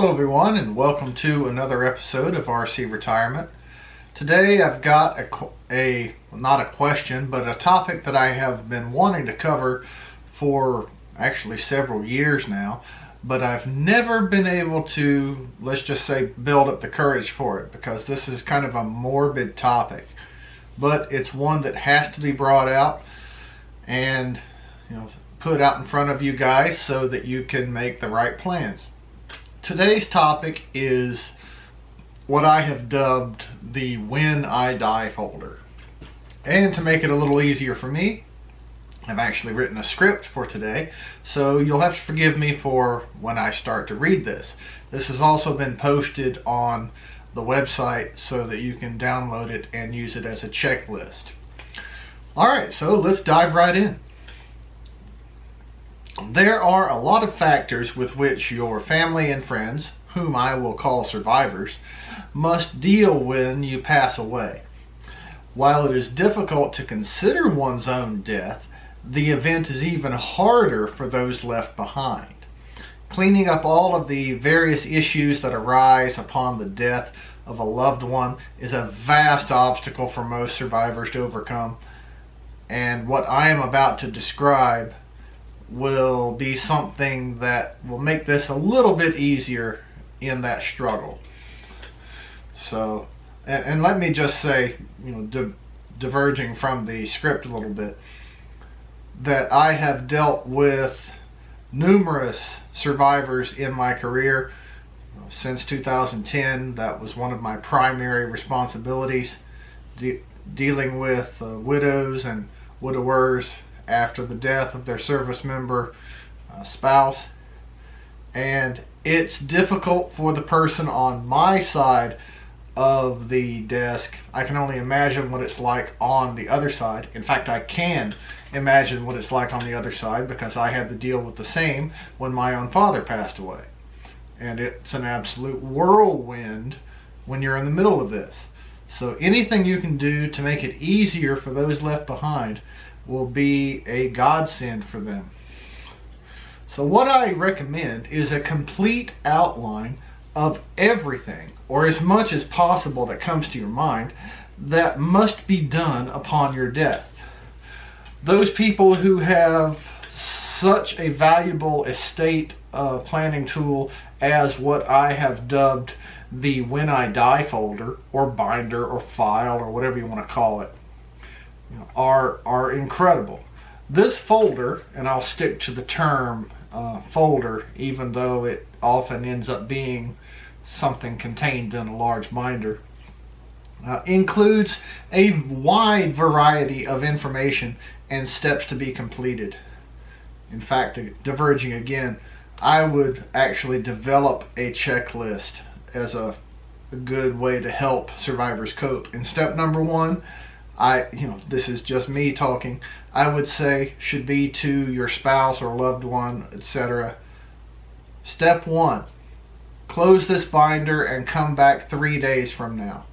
Hello everyone, and welcome to another episode of RC Retirement. Today I've got not a question, but a topic that I have been wanting to cover for actually several years now, but I've never been able to, let's just say, build up the courage for it, because this is kind of a morbid topic. But it's one that has to be brought out and put out in front of you guys so that you can make the right plans. Today's topic is what I have dubbed the When I Die folder. And to make it a little easier for me, I've actually written a script for today, so you'll have to forgive me for when I start to read this. This has also been posted on the website so that you can download it and use it as a checklist. Alright, so let's dive right in. There are a lot of factors with which your family and friends, whom I will call survivors, must deal when you pass away. While it is difficult to consider one's own death, the event is even harder for those left behind. Cleaning up all of the various issues that arise upon the death of a loved one is a vast obstacle for most survivors to overcome, and what I am about to describe will be something that will make this a little bit easier in that struggle. So, and let me just say, diverging from the script a little bit, that I have dealt with numerous survivors in my career. Since 2010, that was one of my primary responsibilities, dealing with widows and widowers after the death of their service member spouse. And it's difficult for the person on my side of the desk. I can only imagine what it's like on the other side. In fact, I can imagine what it's like on the other side, because I had to deal with the same when my own father passed away. And it's an absolute whirlwind when you're in the middle of this. So anything you can do to make it easier for those left behind will be a godsend for them. So what I recommend is a complete outline of everything, or as much as possible that comes to your mind, that must be done upon your death. Those people who have such a valuable estate planning tool as what I have dubbed the When I Die folder, or binder, or file, or whatever you want to call it, are incredible. This folder, and I'll stick to the term folder, even though it often ends up being something contained in a large binder, includes a wide variety of information and steps to be completed. In fact, diverging again, I would actually develop a checklist as a good way to help survivors cope. In step number one, this is just me talking, I would say should be to your spouse or loved one, etc. Step one, close this binder and come back 3 days from now.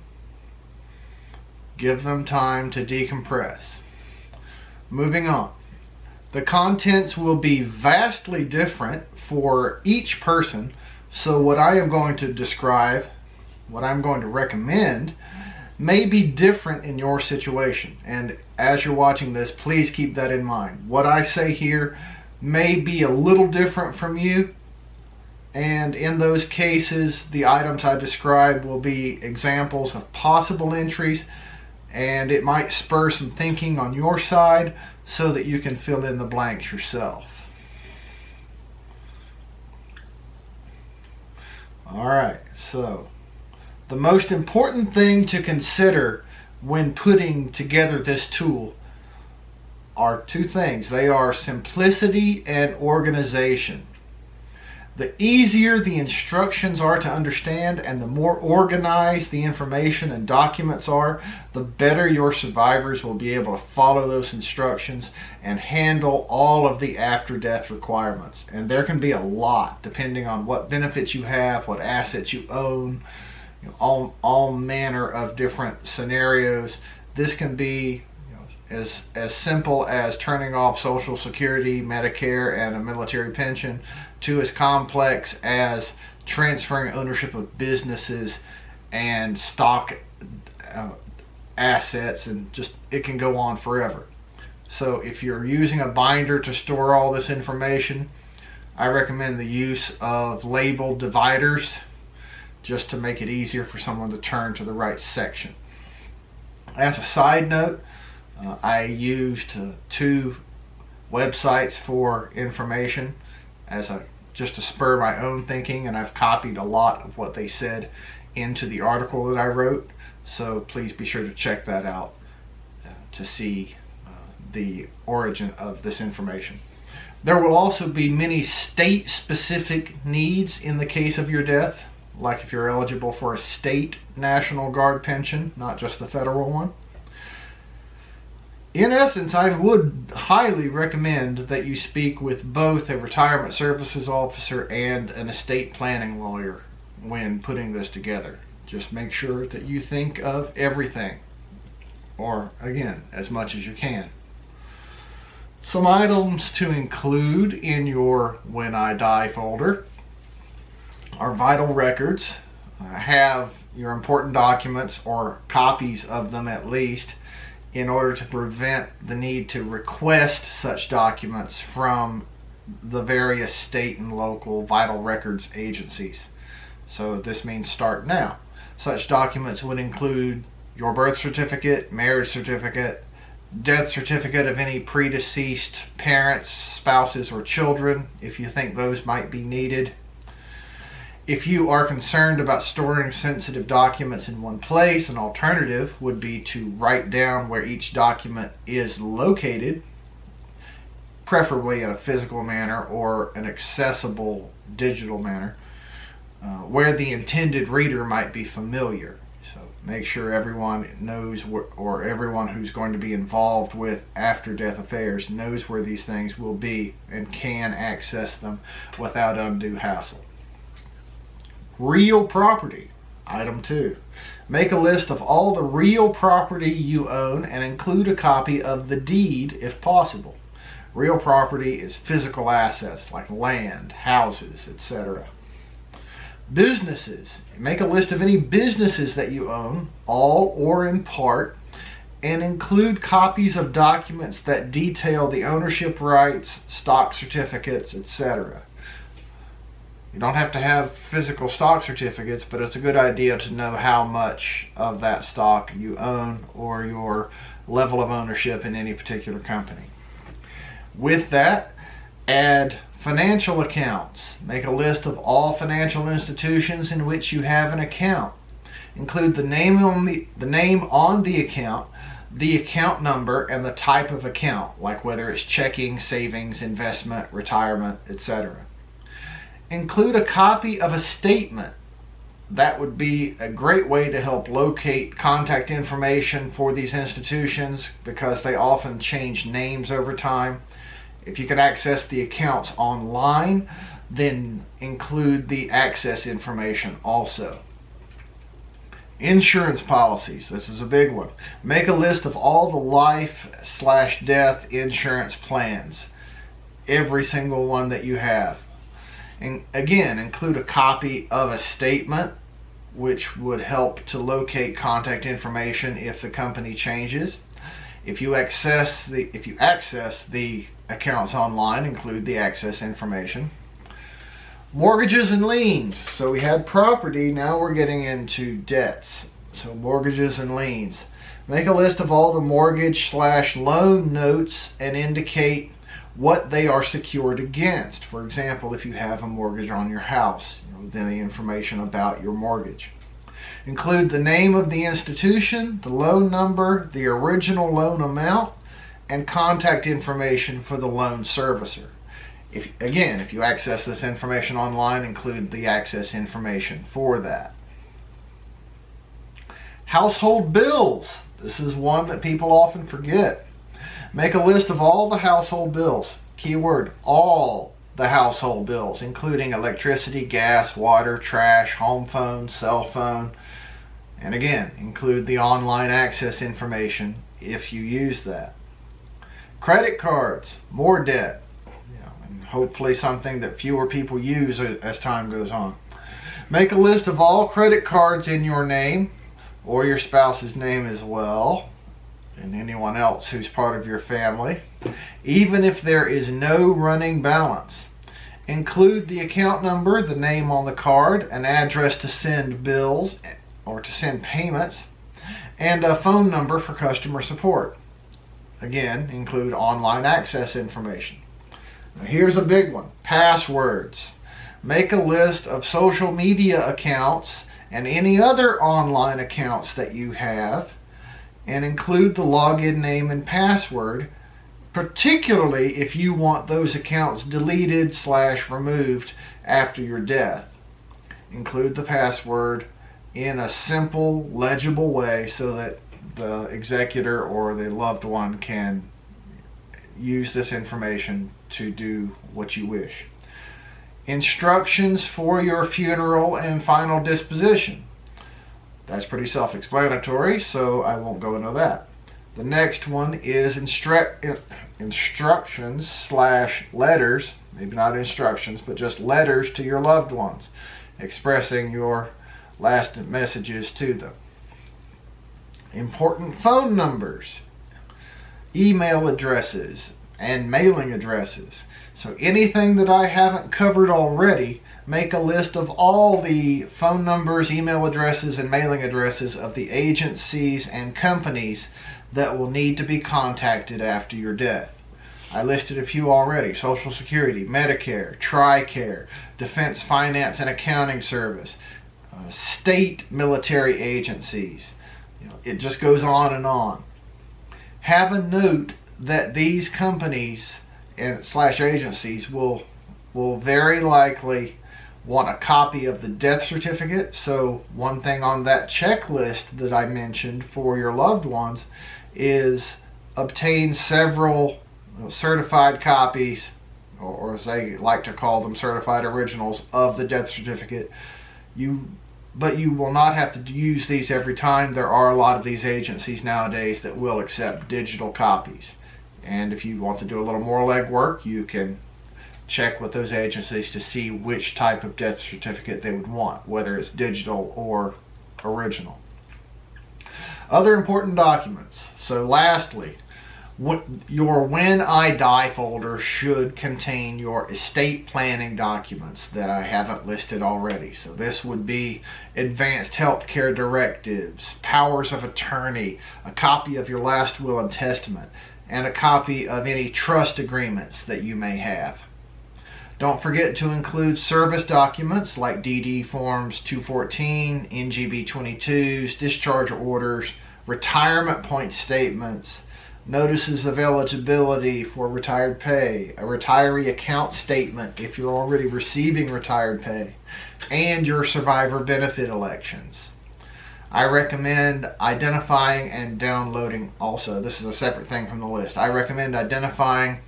Give them time to decompress. Moving on. The contents will be vastly different for each person, so what I am going to describe, what I'm going to recommend, may be different in your situation. And as you're watching this, please keep that in mind. What I say here may be a little different from you, and in those cases, the items I describe will be examples of possible entries, and it might spur some thinking on your side so that you can fill in the blanks yourself. Alright, so the most important thing to consider when putting together this tool are two things. They are simplicity and organization. The easier the instructions are to understand and the more organized the information and documents are, the better your survivors will be able to follow those instructions and handle all of the after-death requirements. And there can be a lot depending on what benefits you have, what assets you own, all manner of different scenarios. This can be as simple as turning off Social Security, Medicare, and a military pension, to as complex as transferring ownership of businesses and stock assets, and just it can go on forever. So if you're using a binder to store all this information, I recommend the use of labeled dividers just to make it easier for someone to turn to the right section. As a side note, I used 2 websites for information just to spur my own thinking, and I've copied a lot of what they said into the article that I wrote. So please be sure to check that out to see the origin of this information. There will also be many state-specific needs in the case of your death, like if you're eligible for a state National Guard pension, not just the federal one. In essence, I would highly recommend that you speak with both a retirement services officer and an estate planning lawyer when putting this together. Just make sure that you think of everything, or again, as much as you can. Some items to include in your When I Die folder are vital records. Have your important documents, or copies of them at least, in order to prevent the need to request such documents from the various state and local vital records agencies. So this means start now. Such documents would include your birth certificate, marriage certificate, death certificate of any predeceased parents, spouses, or children, if you think those might be needed. If you are concerned about storing sensitive documents in one place, an alternative would be to write down where each document is located, preferably in a physical manner or an accessible digital manner, where the intended reader might be familiar. So make sure everyone knows, or everyone who's going to be involved with after-death affairs knows where these things will be and can access them without undue hassle. Real property. Item 2. Make a list of all the real property you own and include a copy of the deed if possible. Real property is physical assets like land, houses, etc. Businesses. Make a list of any businesses that you own, all or in part, and include copies of documents that detail the ownership rights, stock certificates, etc. You don't have to have physical stock certificates, but it's a good idea to know how much of that stock you own or your level of ownership in any particular company. With that, add financial accounts. Make a list of all financial institutions in which you have an account. Include the name on the account number, and the type of account, like whether it's checking, savings, investment, retirement, etc. Include a copy of a statement. That would be a great way to help locate contact information for these institutions, because they often change names over time. If you can access the accounts online, then include the access information also. Insurance policies. This is a big one. Make a list of all the life/death insurance plans. Every single one that you have. And again, include a copy of a statement, which would help to locate contact information if the company changes. If you access the accounts online, include the access information. Mortgages and liens. So we had property, now we're getting into debts. So mortgages and liens. Make a list of all the mortgage/loan notes and indicate what they are secured against. For example, if you have a mortgage on your house, then the information about your mortgage. Include the name of the institution, the loan number, the original loan amount, and contact information for the loan servicer. If you access this information online, include the access information for that. Household bills. This is one that people often forget. Make a list of all the household bills. Keyword, all the household bills, including electricity, gas, water, trash, home phone, cell phone. And again, include the online access information if you use that. Credit cards, more debt. And hopefully something that fewer people use as time goes on. Make a list of all credit cards in your name or your spouse's name as well, and anyone else who's part of your family, even if there is no running balance. Include the account number, the name on the card, an address to send bills or to send payments, and a phone number for customer support. Again, include online access information. Now here's a big one: passwords. Make a list of social media accounts and any other online accounts that you have, and include the login name and password, particularly if you want those accounts deleted / removed after your death. Include the password in a simple, legible way so that the executor or the loved one can use this information to do what you wish. Instructions for your funeral and final disposition. That's pretty self-explanatory, so I won't go into that. The next one is instructions / letters, maybe not instructions, but just letters to your loved ones, expressing your last messages to them. Important phone numbers, email addresses, and mailing addresses. So anything that I haven't covered already, make a list of all the phone numbers, email addresses, and mailing addresses of the agencies and companies that will need to be contacted after your death. I listed a few already: Social Security, Medicare, TRICARE, Defense Finance and Accounting Service, state military agencies. It just goes on and on. Have a note that these companies and / agencies will very likely want a copy of the death certificate. So one thing on that checklist that I mentioned for your loved ones is obtain several certified copies, or as they like to call them, certified originals of the death certificate. But you will not have to use these every time. There are a lot of these agencies nowadays that will accept digital copies. And if you want to do a little more legwork, you can check with those agencies to see which type of death certificate they would want, whether it's digital or original. Other important documents. So lastly, your When I Die folder should contain your estate planning documents that I haven't listed already. So this would be advanced healthcare directives, powers of attorney, a copy of your last will and testament, and a copy of any trust agreements that you may have. Don't forget to include service documents like DD Forms 214, NGB 22s, discharge orders, retirement point statements, notices of eligibility for retired pay, a retiree account statement if you're already receiving retired pay, and your survivor benefit elections. I recommend identifying and downloading also. This is a separate thing from the list. I recommend identifying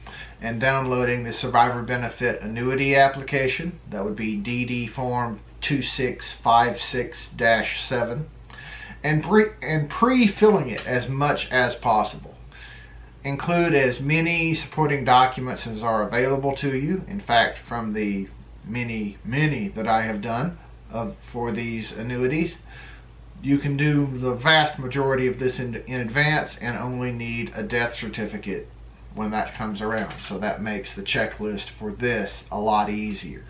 and downloading the survivor benefit annuity application. That would be DD Form 2656-7, and pre-filling it as much as possible. Include as many supporting documents as are available to you. In fact, from the many that I have done for these annuities, you can do the vast majority of this in advance and only need a death certificate when that comes around. So that makes the checklist for this a lot easier.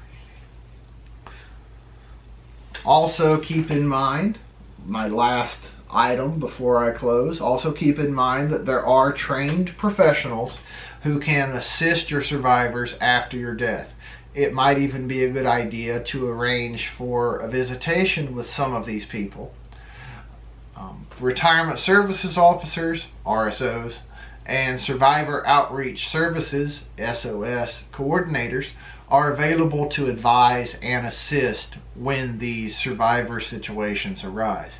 Also keep in mind, my last item before I close, also keep in mind that there are trained professionals who can assist your survivors after your death. It might even be a good idea to arrange for a visitation with some of these people. Retirement Services Officers, RSOs, and Survivor Outreach Services, SOS, coordinators are available to advise and assist when these survivor situations arise.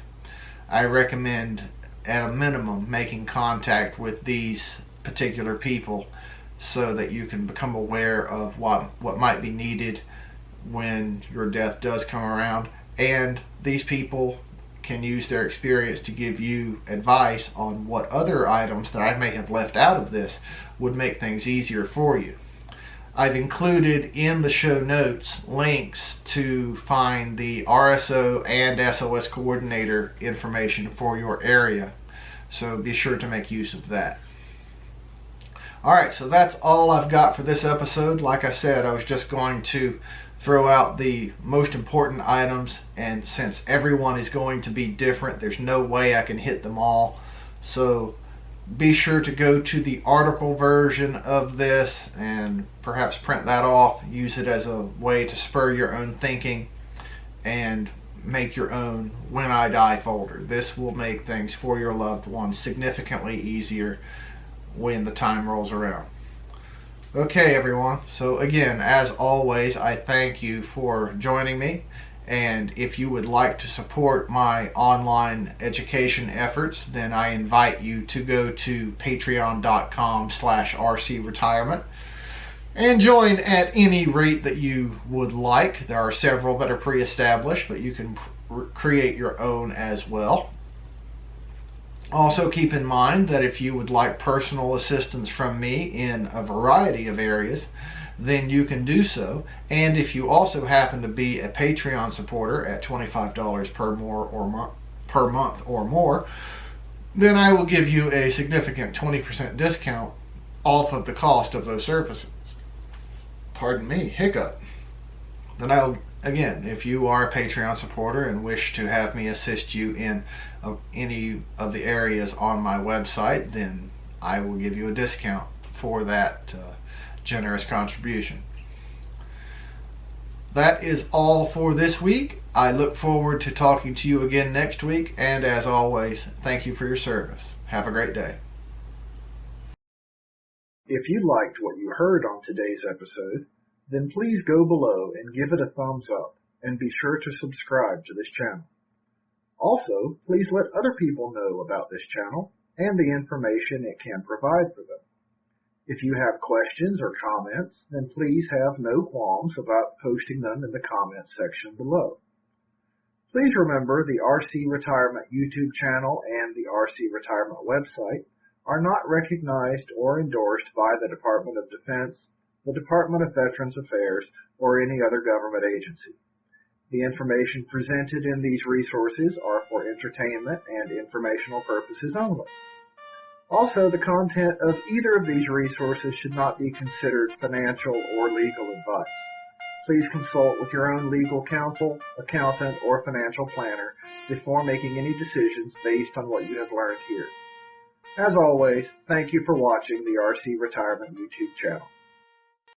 I recommend, at a minimum, making contact with these particular people so that you can become aware of what might be needed when your death does come around, and these people can use their experience to give you advice on what other items that I may have left out of this would make things easier for you. I've included in the show notes links to find the RSO and SOS coordinator information for your area. So be sure to make use of that. Alright, so that's all I've got for this episode. Like I said, I was just going to throw out the most important items, and since everyone is going to be different, there's no way I can hit them all. So be sure to go to the article version of this and perhaps print that off, use it as a way to spur your own thinking and make your own When I Die folder. This will make things for your loved ones significantly easier when the time rolls around. Okay, everyone, so again, as always, I thank you for joining me. And if you would like to support my online education efforts, then I invite you to go to patreon.com/rcretirement and join at any rate that you would like. There are several that are pre-established, but you can create your own as well. Also keep in mind that if you would like personal assistance from me in a variety of areas, then you can do so. And if you also happen to be a Patreon supporter at $25 per month or more, then I will give you a significant 20% discount off of the cost of those services. Pardon me, hiccup. Then again, if you are a Patreon supporter and wish to have me assist you in any of the areas on my website, then I will give you a discount for that generous contribution. That is all for this week. I look forward to talking to you again next week, and as always, thank you for your service. Have a great day. If you liked what you heard on today's episode, then please go below and give it a thumbs up, and be sure to subscribe to this channel. Also, please let other people know about this channel and the information it can provide for them. If you have questions or comments, then please have no qualms about posting them in the comments section below. Please remember the RC Retirement YouTube channel and the RC Retirement website are not recognized or endorsed by the Department of Defense, the Department of Veterans Affairs, or any other government agency. The information presented in these resources are for entertainment and informational purposes only. Also, the content of either of these resources should not be considered financial or legal advice. Please consult with your own legal counsel, accountant, or financial planner before making any decisions based on what you have learned here. As always, thank you for watching the RC Retirement YouTube channel.